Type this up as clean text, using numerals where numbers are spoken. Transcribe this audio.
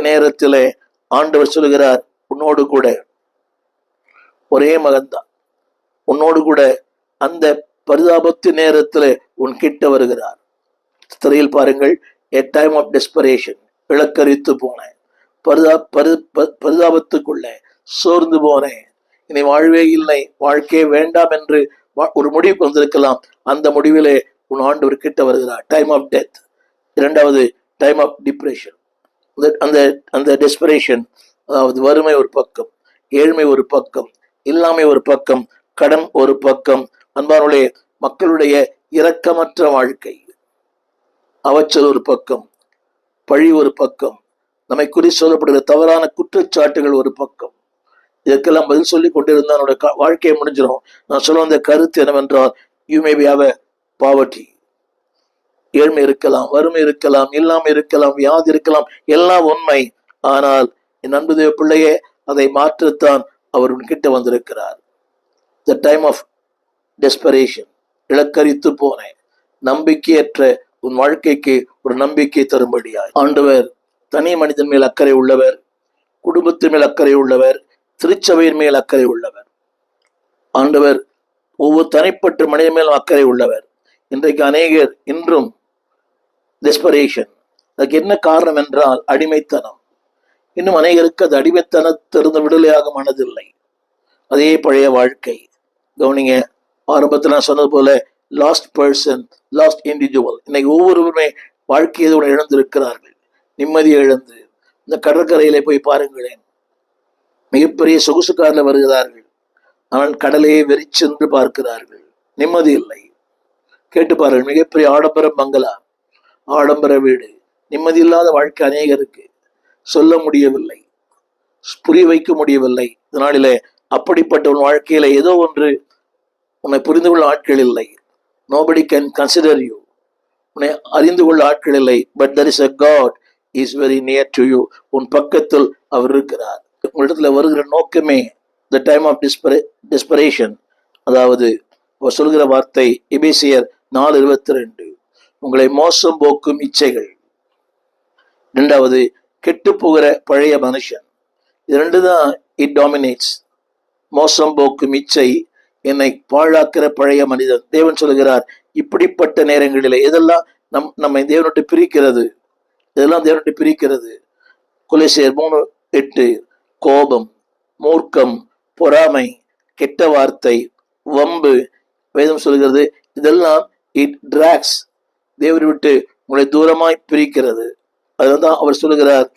நேரத்திலே ஆண்டவர் சொல்கிறார், உன்னோடு கூட ஒரே மகன்தான், உன்னோடு கூட அந்த பரிதாபத்து நேரத்தில் உன் கிட்ட வருகிறார். திரையில் பாருங்கள், a time of desperation, இலக்கரித்து போனேன், பரிதாபத்துக்குள்ள சோர்ந்து போனேன், இனி வாழ்வே இல்லை, வாழ்க்கையே வேண்டாம் என்று ஒரு முடிவுக்கு வந்திருக்கலாம். அந்த முடிவிலே உன் ஆண்டவர் கிட்ட வருகிறார். Time of death. இரண்டாவது டைம் ஆஃப் டிப்ரெஷன். அந்த அந்த டெஸ்பரேஷன், அதாவது வறுமை ஒரு பக்கம், ஏழ்மை ஒரு பக்கம், இல்லாமை ஒரு பக்கம், கடன் ஒரு பக்கம், அன்பானவர்களே மக்களுடைய இரக்கமற்ற வாழ்க்கை, அவச்சல் ஒரு பக்கம், பழி ஒரு பக்கம், நம்மை குறித்து சொல்லப்படுகிற தவறான குற்றச்சாட்டுகள் ஒரு பக்கம். இதற்கெல்லாம் பதில் சொல்லி கொண்டிருந்தா என்னோட வாழ்க்கையை முடிஞ்சிடும். நான் சொல்ல வந்த கருத்து என்னவென்றால், you may be have a poverty. ஏழ்மை இருக்கலாம், வறுமை இருக்கலாம், இல்லாமல் இருக்கலாம், வியாதி இருக்கலாம், எல்லாம் உண்மை. ஆனால் என் அன்பு தேவ பிள்ளையே, அதை மாற்றத்தான் அவர் உன்கிட்ட வந்திருக்கிறார். த டைம் ஆஃப் டெஸ்பரேஷன், இலக்கரித்து போனேன், நம்பிக்கையற்ற உன் வாழ்க்கைக்கு ஒரு நம்பிக்கை தரும்படியாய் ஆண்டவர் தனி மனிதன் மேல் அக்கறை உள்ளவர், குடும்பத்தின் மேல் அக்கறை உள்ளவர், திருச்சபையின் மேல் அக்கறை உள்ளவர். ஆண்டவர் ஒவ்வொரு தனிப்பட்ட மனிதன் மேலும் அக்கறை உள்ளவர். இன்றைக்கு அநேகர் இன்றும் டெஸ்பரேஷன். அதுக்கு என்ன காரணம் என்றால் அடிமைத்தனம். இன்னும் அநேகருக்கு அது அடிமைத்தனத்திலிருந்து விடுதலையாக மனதில்லை. அதே பழைய வாழ்க்கை. கவனிங்க, ஆரம்பத்தில் நான் சொன்னது போல லாஸ்ட் பர்சன், லாஸ்ட் இண்டிவிஜுவல். இன்னைக்கு ஒவ்வொருவருமே வாழ்க்கையை இழந்திருக்கிறார்கள், நிம்மதியை இழந்து. இந்த கடற்கரையிலே போய் பாருங்களேன், மிகப்பெரிய சொகுசு காரில் வருகிறார்கள், ஆனால் கடலையே வெறிச்சென்று பார்க்கிறார்கள், நிம்மதி இல்லை. கேட்டு பாருங்கள், மிகப்பெரிய ஆடம்பர பங்களா, ஆடம்பர வீடு, நிம்மதி இல்லாத வாழ்க்கை அநேகருக்கு. சொல்ல முடியவில்லை, புரிய வைக்க முடியவில்லை. இதனாலே அப்படிப்பட்ட உன் வாழ்க்கையில ஏதோ ஒன்று உன்னை புரிந்து கொள்ள ஆட்கள் இல்லை. Nobody can consider you. உன்னை அறிந்து கொள்ள ஆட்கள் இல்லை. But there is a God is very near to you. உன் பக்கத்தில் அவர் இருக்கிறார். உங்களிடத்துல வருகிற நோக்கமே the time of desperation. அதாவது அவர் சொல்கிற வார்த்தை எபேசியர் 4:22, உங்களை மோசம் போக்கும் இச்சைகள். இரண்டாவது கெட்டு போகிற பழைய மனுஷன். இது ரெண்டு தான் இட் டாமினேட்ஸ். மோசம் போக்கும் இச்சை, என்னை பாழாக்கிற பழைய மனிதன். தேவன் சொல்கிறார், இப்படிப்பட்ட நேரங்களிலே எதெல்லாம் நம்மை தேவனோட்டு பிரிக்கிறது, இதெல்லாம் தேவனோட்டு பிரிக்கிறது. கொலோசியர் 3:8, கோபம், மூர்க்கம், பொறாமை, கெட்ட வார்த்தை, வம்பு. வேதம் சொல்கிறது இதெல்லாம் இட் டிராக்ஸ், தேவரை விட்டு உங்களை தூரமாய் பிரிக்கிறது. அதுதான் அவர் சொல்லுகிறார்,